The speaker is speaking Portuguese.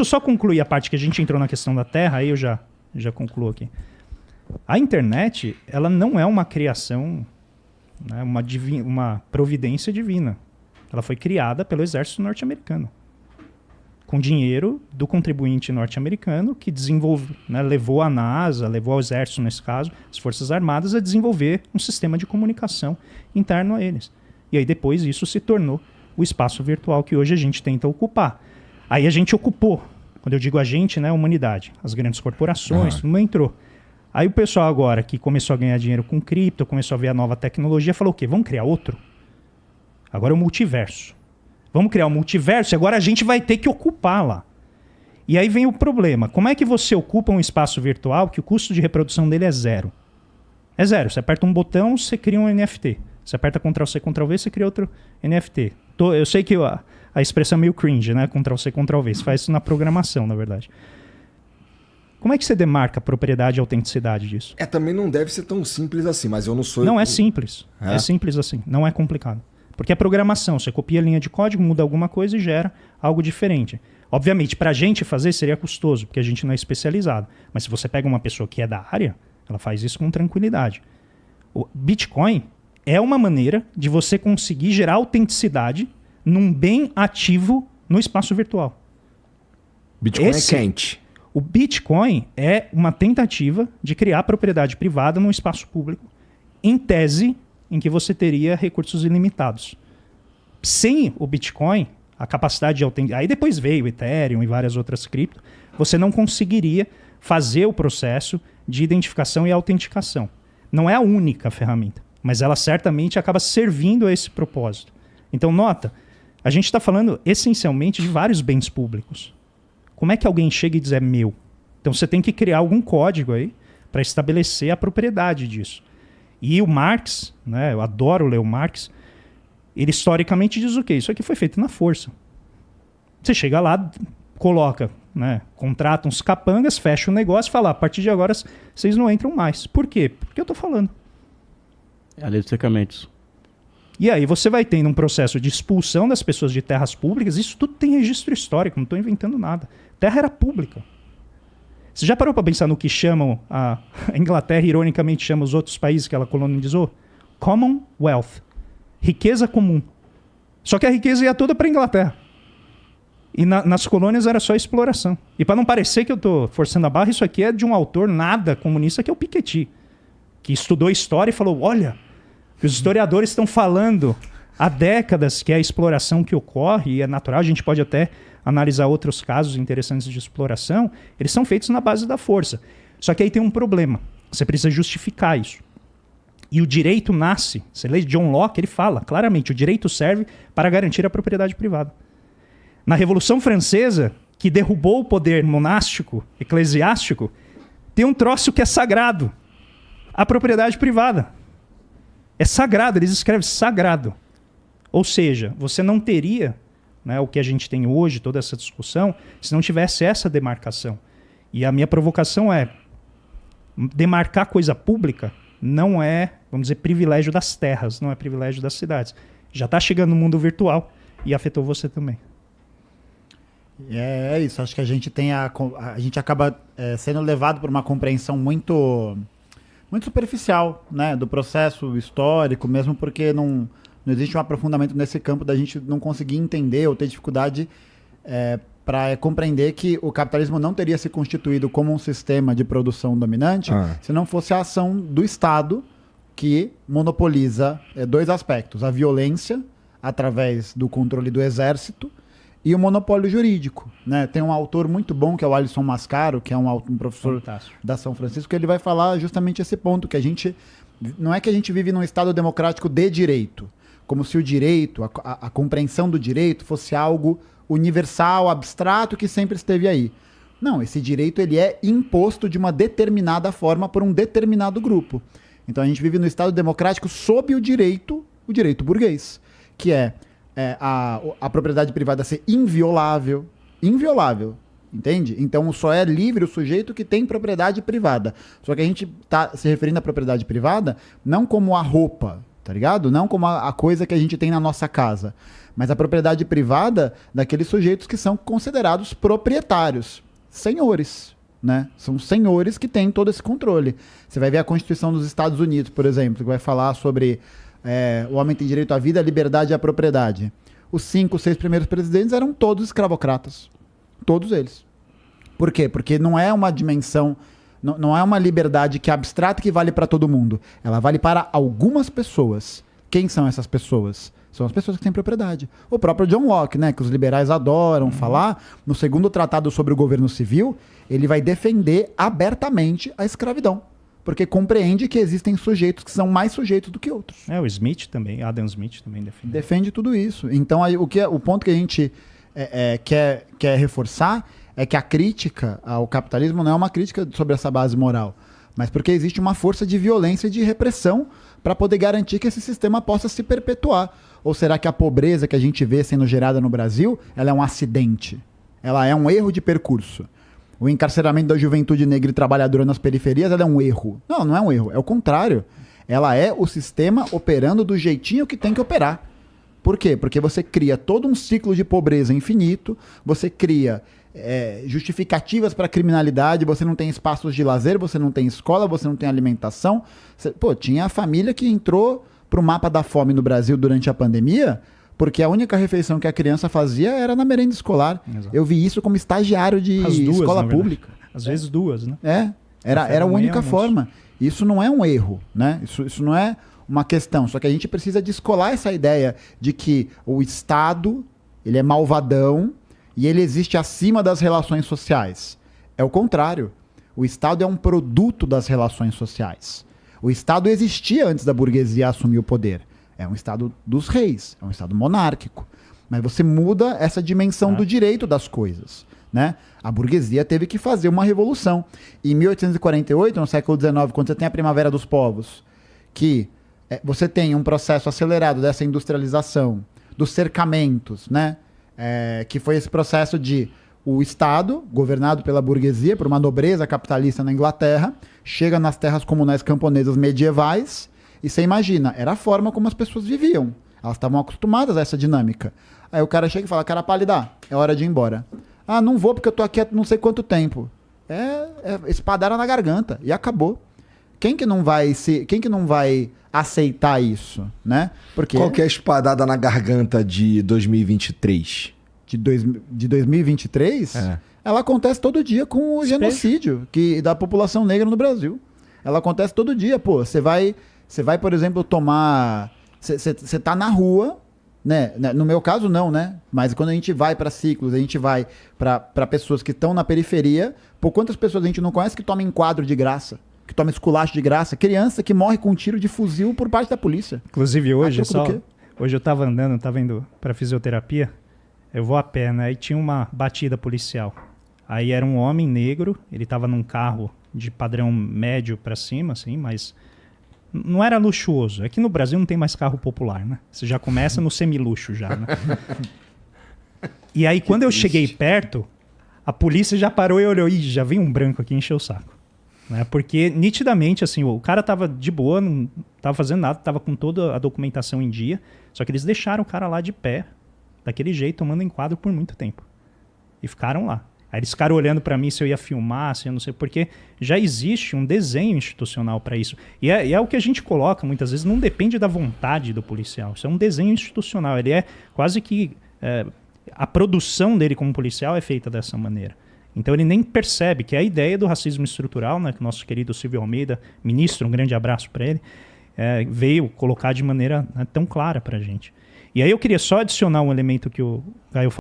eu só concluir a parte que a gente entrou na questão da Terra, aí eu já concluo aqui. A internet, ela não é uma criação, né, uma providência divina. Ela foi criada pelo exército norte-americano, com dinheiro do contribuinte norte-americano que levou a NASA, levou ao exército, nesse caso, as Forças Armadas, a desenvolver um sistema de comunicação interno a eles. E aí depois isso se tornou o espaço virtual que hoje a gente tenta ocupar. Aí a gente ocupou, quando eu digo a gente, né, a humanidade, as grandes corporações, não entrou. Aí o pessoal agora que começou a ganhar dinheiro com cripto, começou a ver a nova tecnologia, falou o quê? Vamos criar outro? Agora é o multiverso. Vamos criar um multiverso e agora a gente vai ter que ocupar lá. E aí vem o problema. Como é que você ocupa um espaço virtual que o custo de reprodução dele é zero? É zero. Você aperta um botão, você cria um NFT. Você aperta Ctrl+C, Ctrl+V, você cria outro NFT. Eu sei que a expressão é meio cringe, né? Ctrl+C, Ctrl+V. Você faz isso na programação, na verdade. Como é que você demarca a propriedade e a autenticidade disso? Também não deve ser tão simples assim, mas eu não sou... Não é simples. É simples assim. Não é complicado. Porque é programação. Você copia a linha de código, muda alguma coisa e gera algo diferente. Obviamente, para a gente fazer seria custoso, porque a gente não é especializado. Mas se você pega uma pessoa que é da área, ela faz isso com tranquilidade. O Bitcoin é uma maneira de você conseguir gerar autenticidade num bem ativo no espaço virtual. Bitcoin é quente. O Bitcoin é uma tentativa de criar propriedade privada num espaço público, em tese, em que você teria recursos ilimitados. Sem o Bitcoin, a capacidade de autenticidade... Aí depois veio o Ethereum e várias outras cripto, você não conseguiria fazer o processo de identificação e autenticação. Não é a única ferramenta, mas ela certamente acaba servindo a esse propósito. Então, nota, a gente está falando essencialmente de vários bens públicos. Como é que alguém chega e diz é meu? Então você tem que criar algum código aí para estabelecer a propriedade disso. E o Marx, né, eu adoro ler o Marx, ele historicamente diz o quê? Isso aqui foi feito na força. Você chega lá, coloca, né, contrata uns capangas, fecha o negócio e fala, a partir de agora vocês não entram mais. Por quê? Porque eu estou falando. É a lei dos cercamentos. E aí você vai tendo um processo de expulsão das pessoas de terras públicas, isso tudo tem registro histórico, não estou inventando nada. Terra era pública. Você já parou para pensar no que chamam, a Inglaterra ironicamente chama os outros países que ela colonizou? Commonwealth. Riqueza comum. Só que a riqueza ia toda para a Inglaterra. E nas colônias era só exploração. E para não parecer que eu estou forçando a barra, isso aqui é de um autor nada comunista, que é o Piketty, que estudou história e falou, olha, os historiadores estão falando há décadas que é a exploração que ocorre, e é natural, a gente pode até analisar outros casos interessantes de exploração, eles são feitos na base da força. Só que aí tem um problema, você precisa justificar isso. E o direito nasce, você lê John Locke, ele fala claramente, o direito serve para garantir a propriedade privada. Na Revolução Francesa, que derrubou o poder monástico, eclesiástico, tem um troço que é sagrado, a propriedade privada. É sagrado, eles escrevem sagrado. Ou seja, você não teria, né, o que a gente tem hoje, toda essa discussão, se não tivesse essa demarcação. E a minha provocação é, demarcar coisa pública não é, vamos dizer, privilégio das terras, não é privilégio das cidades. Já está chegando no mundo virtual e afetou você também. É isso, acho que a gente acaba sendo levado por uma compreensão muito superficial, né, do processo histórico, mesmo porque não existe um aprofundamento nesse campo da gente não conseguir entender ou ter dificuldade para compreender que o capitalismo não teria se constituído como um sistema de produção dominante se não fosse a ação do Estado que monopoliza dois aspectos, a violência através do controle do exército e o monopólio jurídico, né? Tem um autor muito bom, que é o Alisson Mascaro, que é um professor Fantástico. Da São Francisco, que ele vai falar justamente esse ponto, que a gente não é que a gente vive num Estado democrático de direito, como se o direito, a compreensão do direito fosse algo universal, abstrato, que sempre esteve aí. Não, esse direito ele é imposto de uma determinada forma por um determinado grupo. Então a gente vive no Estado democrático sob o direito burguês, que é a propriedade privada ser inviolável, entende? Então só é livre o sujeito que tem propriedade privada. Só que a gente está se referindo à propriedade privada não como a roupa tá ligado? Não como a coisa que a gente tem na nossa casa, mas a propriedade privada daqueles sujeitos que são considerados proprietários, senhores, né? São senhores que têm todo esse controle. Você vai ver a Constituição dos Estados Unidos, por exemplo, que vai falar sobre o homem tem direito à vida, à liberdade e à propriedade. Os 5, 6 primeiros presidentes eram todos escravocratas. Todos eles. Por quê? Porque não é uma dimensão, não é uma liberdade que é abstrata que vale para todo mundo. Ela vale para algumas pessoas. Quem são essas pessoas? São as pessoas que têm propriedade. O próprio John Locke, né, que os liberais adoram falar, no segundo tratado sobre o governo civil, ele vai defender abertamente a escravidão. Porque compreende que existem sujeitos que são mais sujeitos do que outros. O Smith também, Adam Smith também defende. Defende tudo isso. Então, aí, o ponto que a gente quer reforçar é que a crítica ao capitalismo não é uma crítica sobre essa base moral, mas porque existe uma força de violência e de repressão para poder garantir que esse sistema possa se perpetuar. Ou será que a pobreza que a gente vê sendo gerada no Brasil, ela é um acidente? Ela é um erro de percurso? O encarceramento da juventude negra e trabalhadora nas periferias, ela é um erro? Não, não é um erro. É o contrário. Ela é o sistema operando do jeitinho que tem que operar. Por quê? Porque você cria todo um ciclo de pobreza infinito, você cria justificativas para a criminalidade, você não tem espaços de lazer, você não tem escola, você não tem alimentação. Tinha a família que entrou para o mapa da fome no Brasil durante a pandemia, porque a única refeição que a criança fazia era na merenda escolar. Exato. Eu vi isso como estagiário de escola pública. Às vezes duas, né? Era a única forma. Isso não é um erro, né? Isso não é uma questão. Só que a gente precisa descolar essa ideia de que o Estado, ele é malvadão e ele existe acima das relações sociais. É o contrário. O Estado é um produto das relações sociais. O Estado existia antes da burguesia assumir o poder. É um Estado dos reis, é um Estado monárquico. Mas você muda essa dimensão do direito das coisas, né? A burguesia teve que fazer uma revolução. Em 1848, no século XIX, quando você tem a Primavera dos Povos, que você tem um processo acelerado dessa industrialização, dos cercamentos, né? Que foi esse processo de o Estado, governado pela burguesia, por uma nobreza capitalista na Inglaterra, chega nas terras comunais camponesas medievais. E você imagina, era a forma como as pessoas viviam. Elas estavam acostumadas a essa dinâmica. Aí o cara chega e fala, cara pálida, é hora de ir embora. Ah, não vou porque eu tô aqui há não sei quanto tempo. Espadara na garganta. E acabou. Quem que não vai aceitar isso, né? Porque qual que é a espadada na garganta de 2023? De 2023? Ela acontece todo dia com o genocídio da população negra no Brasil. Ela acontece todo dia, pô. Você vai, por exemplo, tomar... Você tá na rua, né? No meu caso, não, né? Mas quando a gente vai para ciclos, a gente vai para pessoas que estão na periferia, por quantas pessoas a gente não conhece que toma enquadro de graça? Que toma esculacho de graça? Criança que morre com um tiro de fuzil por parte da polícia. Inclusive hoje, hoje eu tava andando, tava indo pra fisioterapia, eu vou a pé, né? Aí tinha uma batida policial. Aí era um homem negro, ele tava num carro de padrão médio para cima, assim, mas não era luxuoso. É que no Brasil não tem mais carro popular, né? Você já começa no semiluxo já, né? E aí quando eu cheguei perto, a polícia já parou e olhou, já vem um branco aqui encher o saco. Né? Porque nitidamente, assim, o cara tava de boa, não tava fazendo nada, tava com toda a documentação em dia, só que eles deixaram o cara lá de pé, daquele jeito, tomando enquadro por muito tempo. E ficaram lá. Aí eles ficaram olhando para mim se eu ia filmar, se eu não sei, porque já existe um desenho institucional para isso. E é o que a gente coloca muitas vezes, não depende da vontade do policial. Isso é um desenho institucional. Ele é quase que... a produção dele como policial é feita dessa maneira. Então ele nem percebe que a ideia do racismo estrutural, né, que o nosso querido Silvio Almeida, ministro, um grande abraço para ele, veio colocar de maneira tão clara para a gente. E aí eu queria só adicionar um elemento que o Gaio falou.